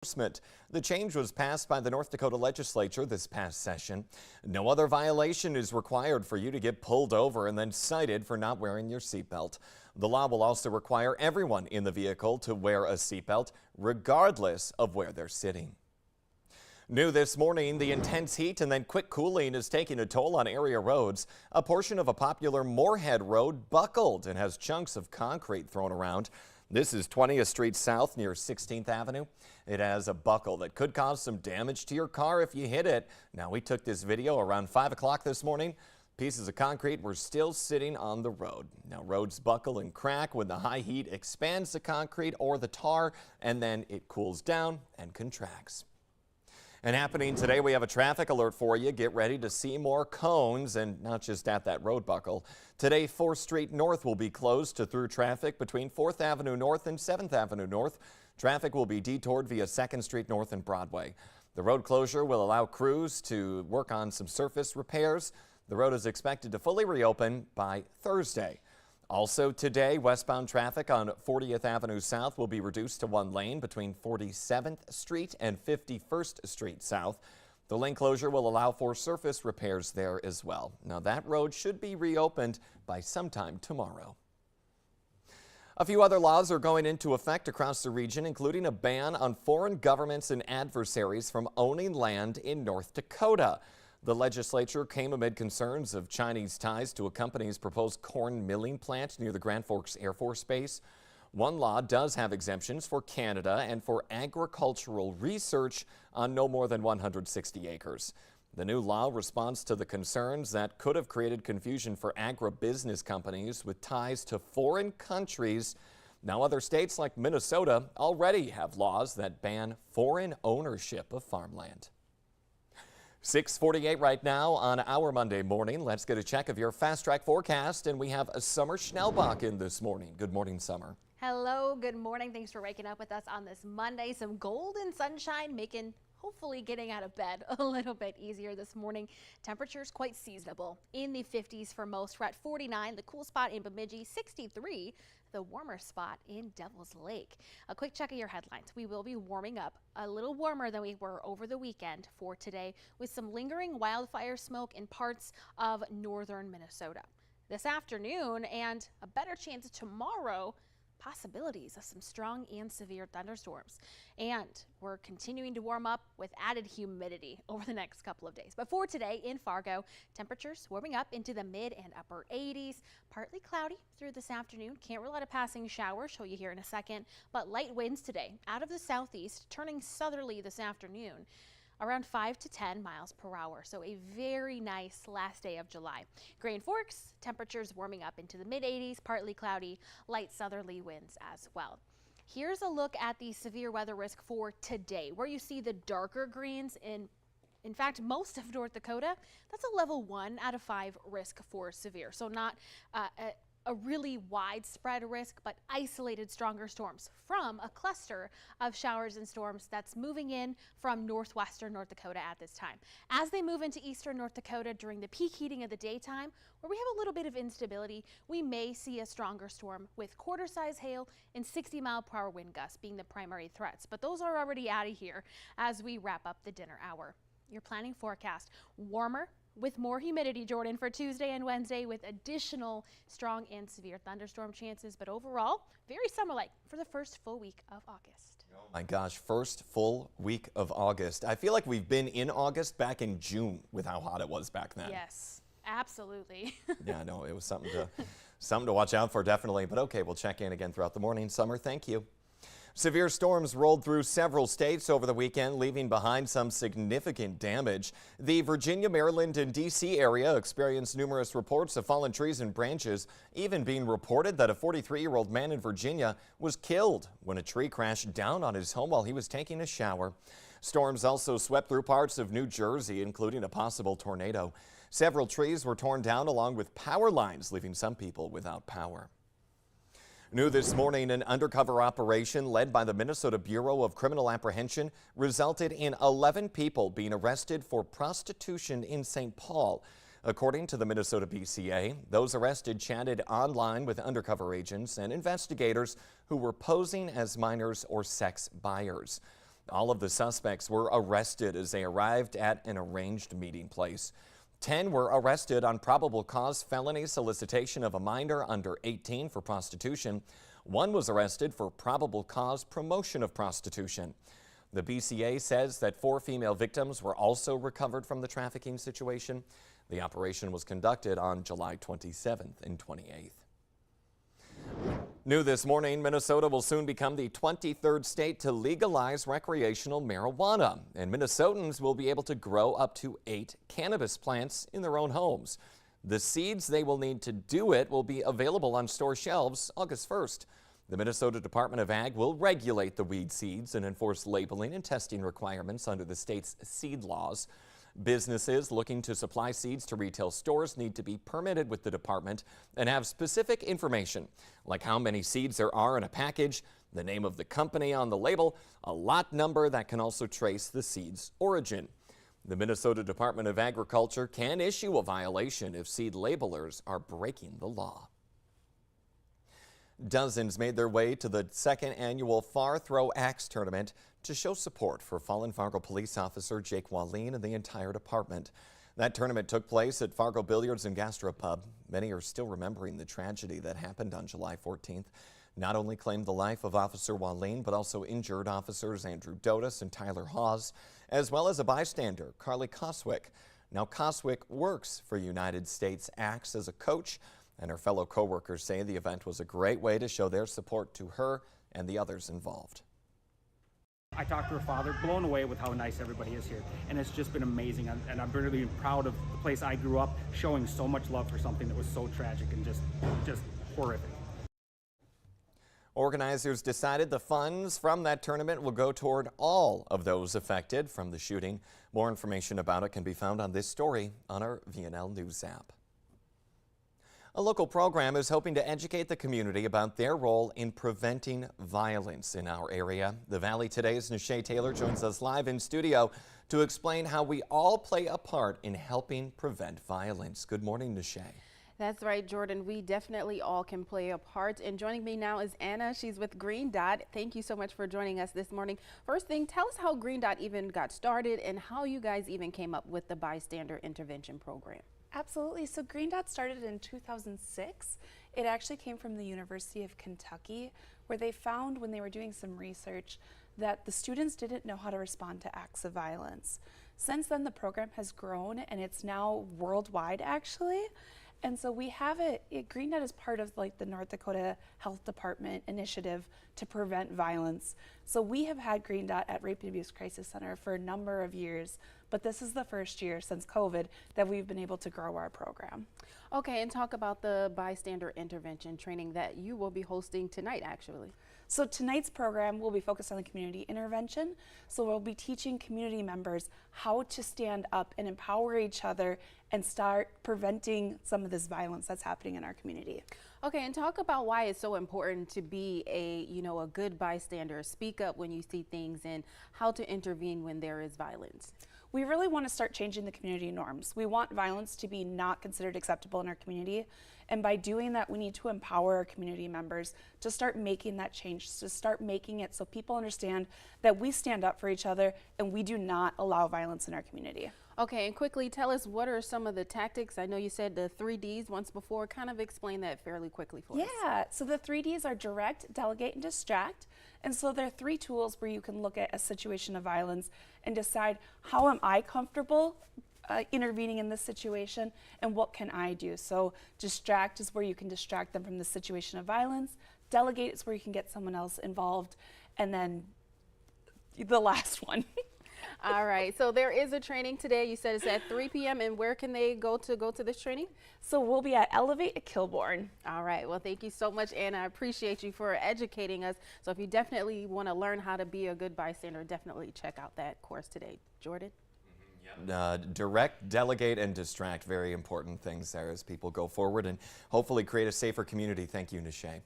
Enforcement. The change was passed by the North Dakota legislature this past session. No other violation is required for you to get pulled over and then cited for not wearing your seatbelt. The law will also require everyone in the vehicle to wear a seatbelt, regardless of where they're sitting. New this morning, the intense heat and then quick cooling is taking a toll on area roads. A portion of a popular Moorhead road buckled and has chunks of concrete thrown around. This is 20th Street South near 16th Avenue. It has a buckle that could cause some damage to your car if you hit it. Now, we took this video around 5 o'clock this morning. Pieces of concrete were still sitting on the road. Now, roads buckle and crack when the high heat expands the concrete or the tar, and then it cools down and contracts. And happening today, we have a traffic alert for you. Get ready to see more cones, and not just at that road buckle. Today, 4th Street North will be closed to through traffic between 4th Avenue North and 7th Avenue North. Traffic will be detoured via 2nd Street North and Broadway. The road closure will allow crews to work on some surface repairs. The road is expected to fully reopen by Thursday. Also today, westbound traffic on 40th Avenue South will be reduced to one lane between 47th Street and 51st Street South. The lane closure will allow for surface repairs there as well. Now, that road should be reopened by sometime tomorrow. A few other laws are going into effect across the region, including a ban on foreign governments and adversaries from owning land in North Dakota. The legislature came amid concerns of Chinese ties to a company's proposed corn milling plant near the Grand Forks Air Force Base. One law does have exemptions for Canada and for agricultural research on no more than 160 acres. The new law responds to the concerns that could have created confusion for agribusiness companies with ties to foreign countries. Now, other states like Minnesota already have laws that ban foreign ownership of farmland. 6:48 right now on our Monday morning. Let's get a check of your fast track forecast, and we have a Summer Schnellbach in this morning. Good morning, Summer. Hello, good morning. Thanks for waking up with us on this Monday. Some golden sunshine making hopefully getting out of bed a little bit easier this morning. Temperatures quite seasonable in the 50s for most. We're at 49, the cool spot in Bemidji, 63. The warmer spot in Devil's Lake. A quick check of your headlines. We will be warming up a little warmer than we were over the weekend for today, with some lingering wildfire smoke in parts of northern Minnesota. This afternoon and a better chance tomorrow, possibilities of some strong and severe thunderstorms. And we're continuing to warm up with added humidity over the next couple of days. But for today in Fargo, temperatures warming up into the mid and upper 80s. Partly cloudy through this afternoon. Can't rule out a passing shower, show you here in a second. But light winds today out of the southeast, turning southerly this afternoon. Around 5 to 10 miles per hour. So a very nice last day of July. Grand Forks, temperatures warming up into the mid 80s, partly cloudy, light southerly winds as well. Here's a look at the severe weather risk for today, where you see the darker greens in fact, most of North Dakota. That's a level 1 out of 5 risk for severe. So not a really widespread risk, but isolated stronger storms from a cluster of showers and storms that's moving in from northwestern North Dakota at this time. As they move into eastern North Dakota during the peak heating of the daytime, where we have a little bit of instability, we may see a stronger storm with quarter-size hail and 60-mile-per-hour wind gusts being the primary threats. But those are already out of here as we wrap up the dinner hour. Your planning forecast: warmer with more humidity, Jordan, for Tuesday and Wednesday, with additional strong and severe thunderstorm chances. But overall, very summer-like for the first full week of August. Oh my gosh, first full week of August. I feel like we've been in August back in June with how hot it was back then. Yes, absolutely. Yeah, no, it was something to watch out for, definitely. But okay, we'll check in again throughout the morning. Summer, thank you. Severe storms rolled through several states over the weekend, leaving behind some significant damage. The Virginia, Maryland, and D.C. area experienced numerous reports of fallen trees and branches, even being reported that a 43-year-old man in Virginia was killed when a tree crashed down on his home while he was taking a shower. Storms also swept through parts of New Jersey, including a possible tornado. Several trees were torn down along with power lines, leaving some people without power. New this morning, an undercover operation led by the Minnesota Bureau of Criminal Apprehension resulted in 11 people being arrested for prostitution in St. Paul. According to the Minnesota BCA, those arrested chatted online with undercover agents and investigators who were posing as minors or sex buyers. All of the suspects were arrested as they arrived at an arranged meeting place. 10 were arrested on probable cause felony solicitation of a minor under 18 for prostitution. One was arrested for probable cause promotion of prostitution. The BCA says that 4 female victims were also recovered from the trafficking situation. The operation was conducted on July 27th and 28th. New this morning, Minnesota will soon become the 23rd state to legalize recreational marijuana, and Minnesotans will be able to grow up to 8 cannabis plants in their own homes. The seeds they will need to do it will be available on store shelves August 1st. The Minnesota Department of Ag will regulate the weed seeds and enforce labeling and testing requirements under the state's seed laws. Businesses looking to supply seeds to retail stores need to be permitted with the department and have specific information, like how many seeds there are in a package, the name of the company on the label, a lot number that can also trace the seed's origin. The Minnesota Department of Agriculture can issue a violation if seed labelers are breaking the law. Dozens made their way to the 2nd annual Far Throw Axe Tournament to show support for fallen Fargo police officer Jake Wallin and the entire department. That tournament took place at Fargo Billiards and Gastropub. Many are still remembering the tragedy that happened on July 14th. Not only claimed the life of Officer Wallin, but also injured officers Andrew Dotis and Tyler Hawes, as well as a bystander, Carly Coswick. Now, Coswick works for United States Axe as a coach, and her fellow co-workers say the event was a great way to show their support to her and the others involved. I talked to her father, blown away with how nice everybody is here, and it's just been amazing, and I'm really proud of the place I grew up, showing so much love for something that was so tragic and just horrific. Organizers decided the funds from that tournament will go toward all of those affected from the shooting. More information about it can be found on this story on our VNL News app. A local program is hoping to educate the community about their role in preventing violence in our area. The Valley Today's Nishay Taylor joins us live in studio to explain how we all play a part in helping prevent violence. Good morning, Nishay. That's right, Jordan. We definitely all can play a part. And joining me now is Anna. She's with Green Dot. Thank you so much for joining us this morning. First thing, tell us how Green Dot even got started and how you guys even came up with the bystander intervention program. Absolutely. So Green Dot started in 2006. It actually came from the University of Kentucky, where they found when they were doing some research that the students didn't know how to respond to acts of violence. Since then, the program has grown and it's now worldwide actually. And so we have it, Green Dot is part of like the North Dakota Health Department initiative to prevent violence. So we have had Green Dot at Rape and Abuse Crisis Center for a number of years, but this is the first year since COVID that we've been able to grow our program. Okay, and talk about the bystander intervention training that you will be hosting tonight actually. So tonight's program will be focused on the community intervention. So we'll be teaching community members how to stand up and empower each other and start preventing some of this violence that's happening in our community. Okay, and talk about why it's so important to be a good bystander, speak up when you see things, and how to intervene when there is violence. We really want to start changing the community norms. We want violence to be not considered acceptable in our community. And by doing that, we need to empower our community members to start making that change, to start making it so people understand that we stand up for each other and we do not allow violence in our community. Okay, and quickly tell us, what are some of the tactics? I know you said the 3 Ds once before. Kind of explain that fairly quickly for us. Yeah, so the 3 Ds are direct, delegate, and distract. And so there are 3 tools where you can look at a situation of violence and decide, how am I comfortable intervening in this situation, and what can I do? So distract is where you can distract them from the situation of violence. Delegate is where you can get someone else involved. And then the last one. All right, so there is a training today. You said it's at 3 p.m. and where can they go to this training? So we'll be at Elevate at Kilbourne. All right, well, thank you so much, Anna. I appreciate you for educating us. So if you definitely want to learn how to be a good bystander, definitely check out that course today. Jordan? Direct, delegate, and distract, very important things there as people go forward and hopefully create a safer community. Thank you, Nishay.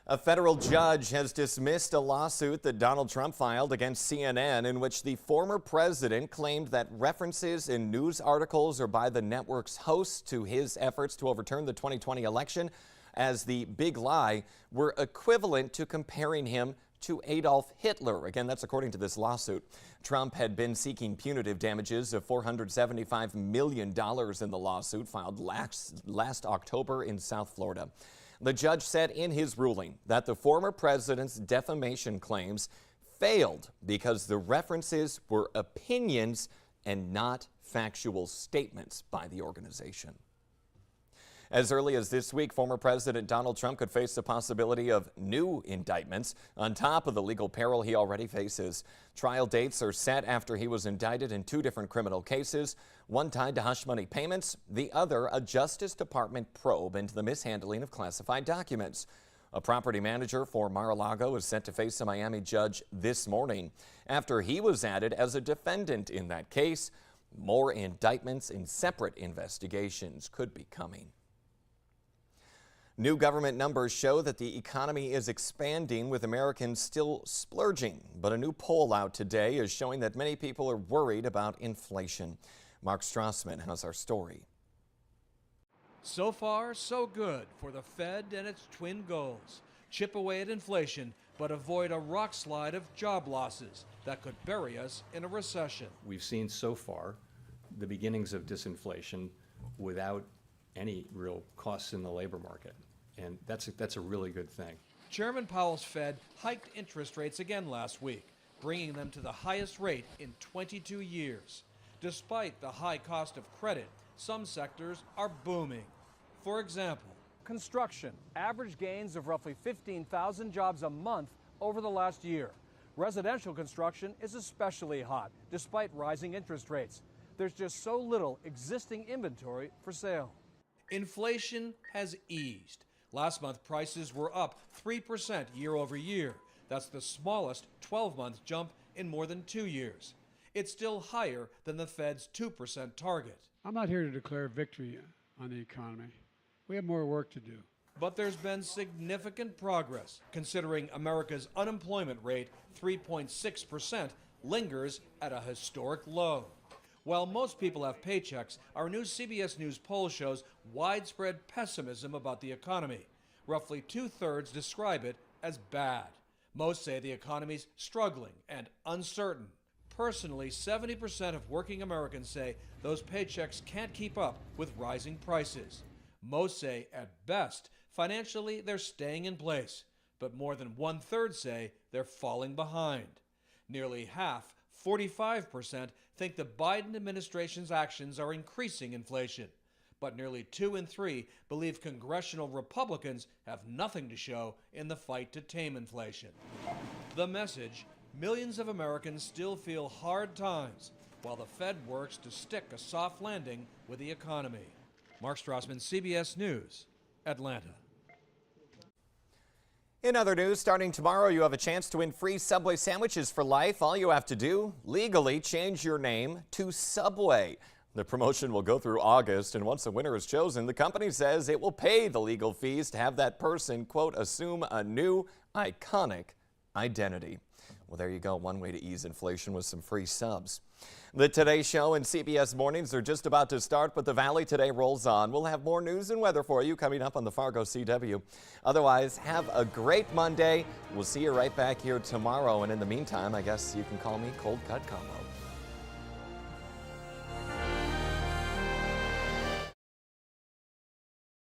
A federal judge has dismissed a lawsuit that Donald Trump filed against CNN in which the former president claimed that references in news articles or by the network's hosts to his efforts to overturn the 2020 election as the big lie were equivalent to comparing him to Adolf Hitler. Again, that's according to this lawsuit. Trump had been seeking punitive damages of $475 million in the lawsuit filed last October in South Florida. The judge said in his ruling that the former president's defamation claims failed because the references were opinions and not factual statements by the organization. As early as this week, former President Donald Trump could face the possibility of new indictments on top of the legal peril he already faces. Trial dates are set after he was indicted in 2 different criminal cases, one tied to hush money payments, the other a Justice Department probe into the mishandling of classified documents. A property manager for Mar-a-Lago is set to face a Miami judge this morning after he was added as a defendant in that case. More indictments in separate investigations could be coming. New government numbers show that the economy is expanding with Americans still splurging. But a new poll out today is showing that many people are worried about inflation. Mark Strassman has our story. So far, so good for the Fed and its twin goals. Chip away at inflation, but avoid a rock slide of job losses that could bury us in a recession. We've seen so far the beginnings of disinflation without any real costs in the labor market. And that's a really good thing. Chairman Powell's Fed hiked interest rates again last week, bringing them to the highest rate in 22 years. Despite the high cost of credit, some sectors are booming. For example, construction, average gains of roughly 15,000 jobs a month over the last year. Residential construction is especially hot, despite rising interest rates. There's just so little existing inventory for sale. Inflation has eased. Last month, prices were up 3% year over year. That's the smallest 12-month jump in more than 2 years. It's still higher than the Fed's 2% target. I'm not here to declare victory on the economy. We have more work to do. But there's been significant progress, considering America's unemployment rate, 3.6%, lingers at a historic low. While most people have paychecks, our new CBS News poll shows widespread pessimism about the economy. Roughly 2/3 describe it as bad. Most say the economy's struggling and uncertain. Personally, 70% of working Americans say those paychecks can't keep up with rising prices. Most say, at best, financially they're staying in place, but more than 1/3 say they're falling behind. Nearly half, 45%, think the Biden administration's actions are increasing inflation. But nearly 2 in 3 believe congressional Republicans have nothing to show in the fight to tame inflation. The message: millions of Americans still feel hard times, while the Fed works to stick a soft landing with the economy. Mark Strassman, CBS News, Atlanta. In other news, starting tomorrow, you have a chance to win free Subway sandwiches for life. All you have to do, legally change your name to Subway. The promotion will go through August, and once a winner is chosen, the company says it will pay the legal fees to have that person, quote, assume a new, iconic identity. Well, there you go. One way to ease inflation with some free subs. The Today Show and CBS Mornings are just about to start, but the Valley Today rolls on. We'll have more news and weather for you coming up on the Fargo CW. Otherwise, have a great Monday. We'll see you right back here tomorrow. And in the meantime, I guess you can call me Cold Cut Combo.